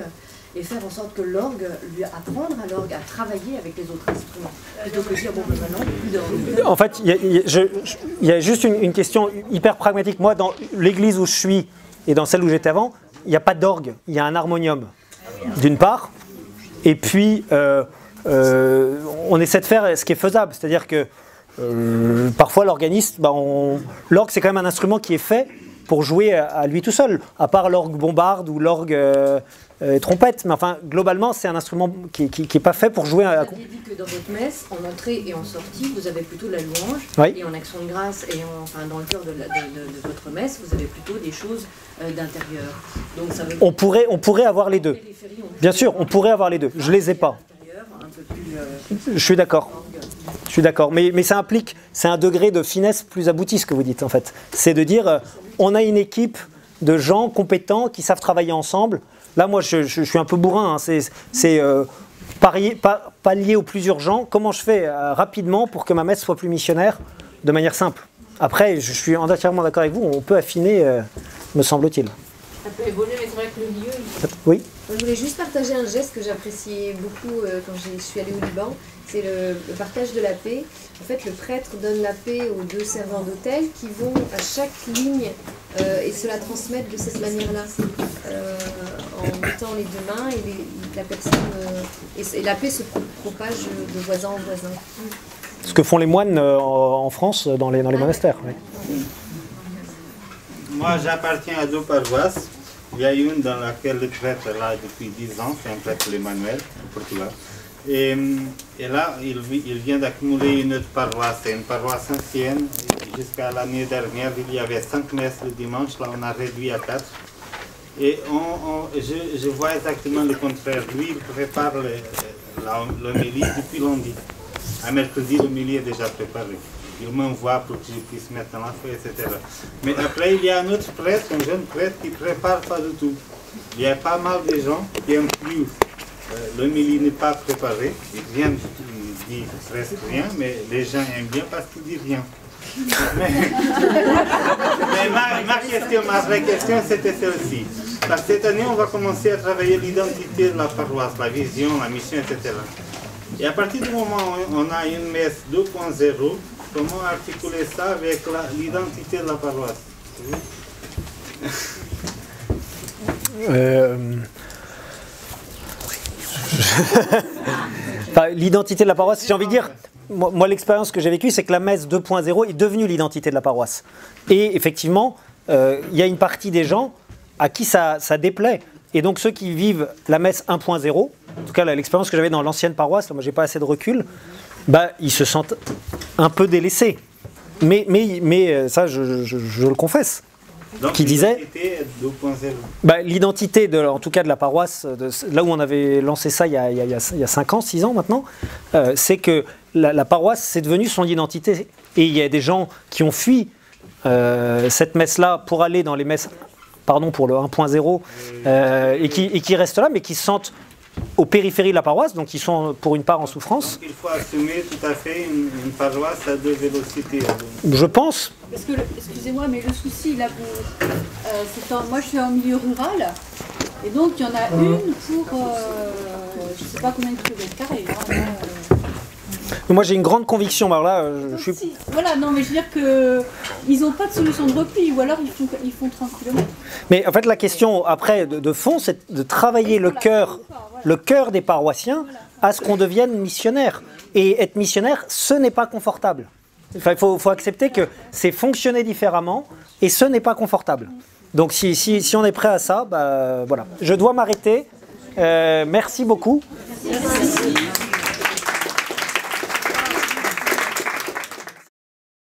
et faire en sorte que l'orgue, lui apprendre à l'orgue à travailler avec les autres instruments, plutôt que de dire bon ben maintenant plus d'orgue. En fait, il y a juste une question hyper pragmatique. Moi, dans l'église où je suis et dans celle où j'étais avant, il n'y a pas d'orgue, il y a un harmonium, d'une part, et puis on essaie de faire ce qui est faisable, c'est-à-dire que parfois l'organiste, l'orgue c'est quand même un instrument qui est fait pour jouer à lui tout seul, à part l'orgue bombarde ou l'orgue trompette, mais enfin globalement c'est un instrument qui n'est pas fait pour jouer à... Vous aviez dit que dans votre messe, en entrée et en sortie, vous avez plutôt la louange, oui. Et en action de grâce, et dans le cœur de votre messe, vous avez plutôt des choses d'intérieur. Donc ça veut dire on pourrait avoir les deux. Bien sûr, on pourrait avoir les deux. Je les ai pas. Je suis d'accord. Je suis d'accord. Mais ça implique, c'est un degré de finesse plus abouti ce que vous dites en fait. C'est de dire, on a une équipe de gens compétents qui savent travailler ensemble. Là, moi, je suis un peu bourrin. Hein. C'est pallier au plus urgent. Comment je fais rapidement pour que ma messe soit plus missionnaire de manière simple. Après, je suis entièrement d'accord avec vous. On peut affiner, me semble-t-il. Ça peut évoluer, mais c'est vrai que le lieu... Oui. Je voulais juste partager un geste que j'appréciais beaucoup quand je suis allée au Liban. C'est le partage de la paix. En fait, le prêtre donne la paix aux deux servants d'hôtel qui vont à chaque ligne et se la transmettre de cette manière-là, en mettant les deux mains et la personne et la paix se propage de voisin en voisin. Ce que font les moines en France dans les monastères. Oui. Moi, j'appartiens à deux paroisses. Il y a une dans laquelle le prêtre est là depuis 10 ans, c'est un prêtre l'Emmanuel, au Portugal. Et là, il vient d'accumuler une autre paroisse, c'est une paroisse ancienne. Jusqu'à l'année dernière, il y avait 5 messes le dimanche, là on a réduit à 4. Et je vois exactement le contraire. Lui, il prépare l'homélie depuis lundi. À mercredi, l'homélie est déjà préparé. Il m'envoie pour que je puisse mettre dans la feuille, etc. Mais après, il y a un autre prêtre, un jeune prêtre, qui ne prépare pas du tout. Il y a pas mal de gens qui n'aiment plus. L'homélie n'est pas préparée. Il vient de dire presque rien, mais les gens aiment bien parce qu'il dit rien. Mais ma vraie question, c'était celle-ci. cette année, on va commencer à travailler l'identité de la paroisse, la vision, la mission, etc. Et à partir du moment où on a une messe 2.0, comment articuler ça avec l'identité de la paroisse? Enfin, l'identité de la paroisse, j'ai envie de dire, moi l'expérience que j'ai vécue, c'est que la messe 2.0 est devenue l'identité de la paroisse. Et effectivement, il y a une partie des gens à qui ça déplaît. Et donc ceux qui vivent la messe 1.0, en tout cas l'expérience que j'avais dans l'ancienne paroisse, là, moi j'ai pas assez de recul, bah, ils se sentent un peu délaissés. Mais ça, je le confesse. Donc, qui disait l'identité 2.0. Bah, l'identité, en tout cas de la paroisse, là où on avait lancé ça il y a 5 ans, 6 ans maintenant, c'est que la paroisse, c'est devenu son identité. Et il y a des gens qui ont fui cette messe-là pour aller dans les messes, pardon, pour le 1.0, et qui restent là, mais qui se sentent aux périphéries de la paroisse, donc ils sont pour une part en souffrance. Donc il faut assumer tout à fait une paroisse à 2 vélocités. Je pense. Parce que, excusez-moi, mais le souci, là, moi je suis en milieu rural, et donc il y en a une pour, je ne sais pas combien de kilomètres carrés. Moi j'ai une grande conviction, alors là, je suis... Voilà, non, mais je veux dire qu'ils n'ont pas de solution de repli, ou alors ils font 30 km. Mais en fait la question après de fond, c'est de travailler le cœur des paroissiens à ce qu'on devienne missionnaire. Et être missionnaire, ce n'est pas confortable. Enfin, il faut accepter que c'est fonctionner différemment, et ce n'est pas confortable. Donc si on est prêt à ça, bah, voilà. Je dois m'arrêter. Merci beaucoup. Merci.